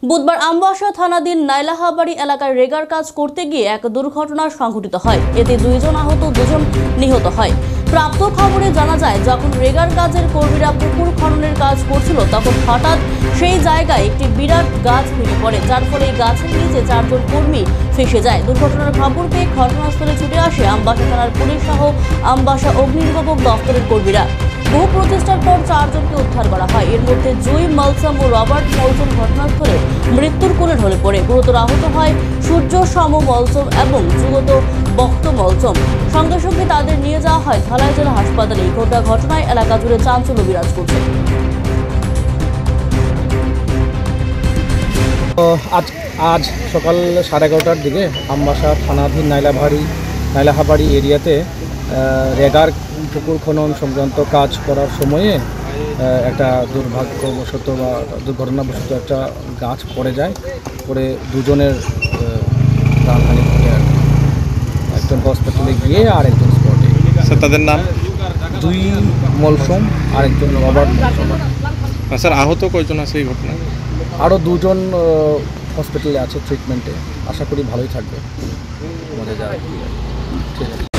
বুধবার আমবাসা থানাধীন নাইলাহাবাড়ি এলাকায় রেগার কাজ করতে গিয়ে এক দুর্ঘটনা সংঘটিত হয়। এতে 2 জন আহত, 2 জন নিহত হয়। প্রাপ্ত খবরে জানা যায়, যখন রেগার কাজের কর্মীরা পুকুর খননের কাজ করছিল, তখন হঠাৎ সেই জায়গায় একটি বিরাট গাছ ভেঙে পড়ে, যার ফলে এই গাছের নিচে 4 জন কর্মী ফেঁসে যায়। দুর্ঘটনার খবর পেয়ে ঘটনাস্থলে ছুটে আসে আমবাসা থানার পুলিশ সহ আমবাসা অগ্নিনির্বাপক দপ্তরের কর্মীরা। বহু প্রচেষ্টার পর 4 জনকে উদ্ধার করা হয়। এর মধ্যে জুই মলসম ও রবার্ট মলসম ঘটনাস্থলে মৃত্যুর কোলে ঢলে পড়ে। গুরুতর আহত হয় সূর্য সম মলসম এবং যুগত বক্ত মলসম। সঙ্গে সঙ্গে তাদের নিয়ে যাওয়া হয় ধলাই জেলা হাসপাতালে। এই ঘটনায় এলাকা জুড়ে চাঞ্চল্য বিরাজ করছে। আজ সকাল 11:30টার দিকে আমবাসা থানাধীন নাইলাহাবাড়ি এরিয়াতে রেগার পুকুর খনন সংক্রান্ত কাজ করার সময়ে একটা দুর্ভাগ্যবশত বা দুর্ঘটনাবশত একটা গাছ পড়ে যায়। পরে 2 জনের প্রাণহানি ঘটে। একজন হসপিটালে গিয়ে আর একজন স্পটে। স্যার, তাদের নাম? জুই মলসম আর একজন রবার্ট মলসম। স্যার, আহত কয়জন আছে এই ঘটনায়? আরও 2 জন হসপিটালে আছে ট্রিটমেন্টে। আশা করি ভালোই থাকবে। আমাদের যা ঠিক আছে।